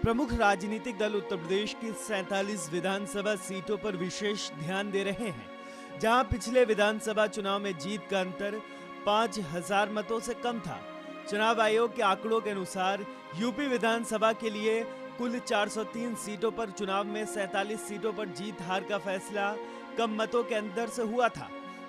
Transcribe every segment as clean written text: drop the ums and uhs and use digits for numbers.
प्रमुख राजनीतिक दल उत्तर प्रदेश की 47 विधानसभा सीटों पर विशेष ध्यान दे रहे हैं, जहां पिछले विधानसभा चुनाव में जीत का अंतर 5,000 मतों से कम था। चुनाव आयोग के आंकड़ों के अनुसार यूपी विधानसभा के लिए कुल 403 सीटों पर चुनाव में 47 सीटों पर जीत हार का फैसला कम मतों के अंतर से हुआ था,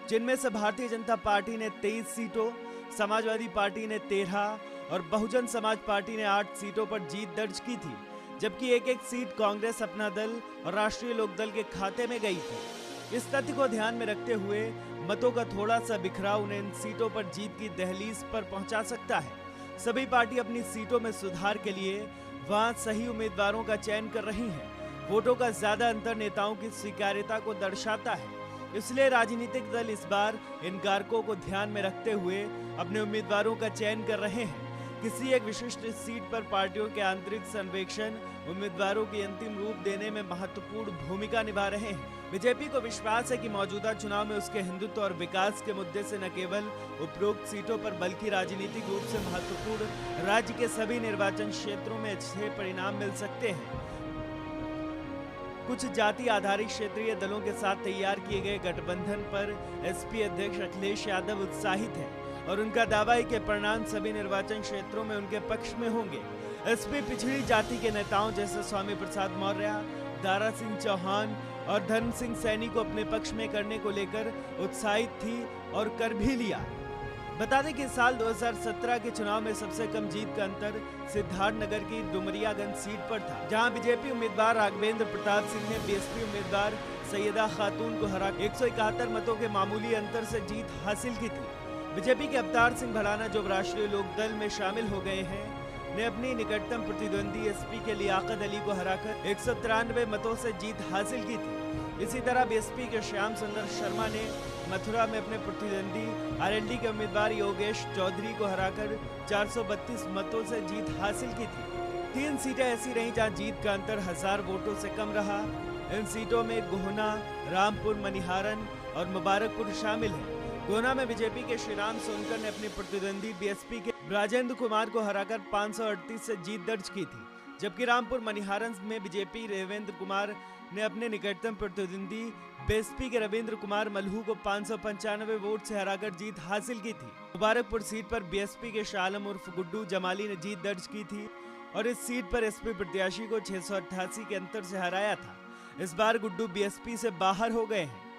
जिनमें से भारतीय जनता पार्टी ने 23 सीटों, समाजवादी पार्टी ने 13 और बहुजन समाज पार्टी ने 8 सीटों पर जीत दर्ज की थी, जबकि एक सीट कांग्रेस अपना दल और राष्ट्रीय लोकदल के खाते में गई थी। इस तथ्य को ध्यान में रखते हुए मतों का थोड़ा सा बिखराव उन्हें इन सीटों पर जीत की दहलीज पर पहुंचा सकता है। सभी पार्टी अपनी सीटों में सुधार के लिए वहां सही उम्मीदवारों का चयन कर रही हैं। वोटों का ज्यादा अंतर नेताओं की स्वीकार्यता को दर्शाता है, इसलिए राजनीतिक दल इस बार इन कारकों को ध्यान में रखते हुए अपने उम्मीदवारों का चयन कर रहे हैं। किसी एक विशिष्ट सीट पर पार्टियों के आंतरिक सर्वेक्षण उम्मीदवारों की अंतिम रूप देने में महत्वपूर्ण भूमिका निभा रहे हैं। बीजेपी को विश्वास है कि मौजूदा चुनाव में उसके हिंदुत्व और विकास के मुद्दे से न केवल उपरोक्त सीटों पर बल्कि राजनीतिक रूप से महत्वपूर्ण राज्य के सभी निर्वाचन क्षेत्रों में अच्छे परिणाम मिल सकते हैं। कुछ जाति आधारित क्षेत्रीय दलों के साथ तैयार किए गए गठबंधन पर एसपी अध्यक्ष अखिलेश यादव उत्साहित हैं और उनका दावा है कि परिणाम सभी निर्वाचन क्षेत्रों में उनके पक्ष में होंगे। एसपी पिछड़ी जाति के नेताओं जैसे स्वामी प्रसाद मौर्य, दारा सिंह चौहान और धर्म सिंह सैनी को अपने पक्ष में करने को लेकर उत्साहित थी और कर भी लिया। बता दें कि साल 2017 के चुनाव में सबसे कम जीत का अंतर सिद्धार्थनगर की डुमरियागंज सीट पर था, जहां बीजेपी उम्मीदवार राघवेंद्र प्रताप सिंह ने बीएसपी उम्मीदवार सैयदा खातून को हरा 171 मतों के मामूली अंतर से जीत हासिल की थी। बीजेपी के अवतार सिंह भड़ाना, जो राष्ट्रीय लोकदल में शामिल हो गए हैं, ने अपनी निकटतम प्रतिद्वंदी एसपी के लियाकत अली को हराकर 193 मतों से जीत हासिल की थी। इसी तरह बीएसपी के श्याम सुंदर शर्मा ने मथुरा में अपने प्रतिद्वंदी आरएलडी के उम्मीदवार योगेश चौधरी को हराकर 432 मतों से जीत हासिल की थी। 3 सीटें ऐसी रहीं जहां जीत का अंतर 1000 वोटों से कम रहा। इन सीटों में गोहना, रामपुर, मनिहारन और मुबारकपुर शामिल है। गोहना में बीजेपी के श्रीराम सोनकर ने अपने प्रतिद्वंदी बीएसपी के राजेंद्र कुमार को हराकर 538 से जीत दर्ज की थी, जबकि रामपुर मनिहारन में बीजेपी रेवेंद्र कुमार ने अपने निकटतम प्रतिद्वंदी बीएसपी के रविंद्र कुमार मल्हू को 595 वोट से हराकर जीत हासिल की थी। मुबारकपुर सीट पर बीएसपी के शालम उर्फ गुड्डू जमाली ने जीत दर्ज की थी और इस सीट पर एसपी प्रत्याशी को 688 के अंतर से हराया था। इस बार गुड्डू बीएसपी से बाहर हो गए हैं।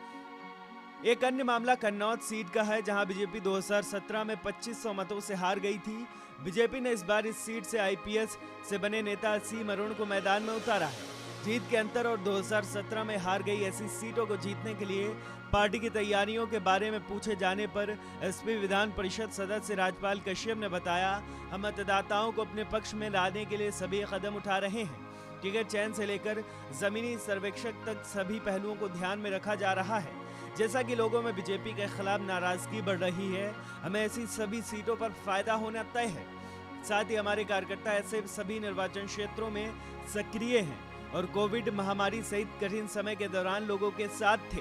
एक अन्य मामला कन्नौज सीट का है, जहां बीजेपी 2017 में 2500 मतों से हार गई थी। बीजेपी ने इस बार इस सीट से आईपीएस से बने नेता सी अरुण को मैदान में उतारा है। जीत के अंतर और 2017 में हार गई ऐसी सीटों को जीतने के लिए पार्टी की तैयारियों के बारे में पूछे जाने पर एसपी विधान परिषद सदस्य राजपाल कश्यप ने बताया, हम मतदाताओं को अपने पक्ष में लाने के लिए सभी कदम उठा रहे हैं। टिकट चयन से लेकर जमीनी सर्वेक्षण तक सभी पहलुओं को ध्यान में रखा जा रहा है। जैसा कि लोगों में बीजेपी के खिलाफ नाराजगी बढ़ रही है, हमें ऐसी सभी सीटों पर फायदा होना तय है। साथ ही हमारे कार्यकर्ता ऐसे सभी निर्वाचन क्षेत्रों में सक्रिय हैं और कोविड महामारी सहित कठिन समय के दौरान लोगों के साथ थे।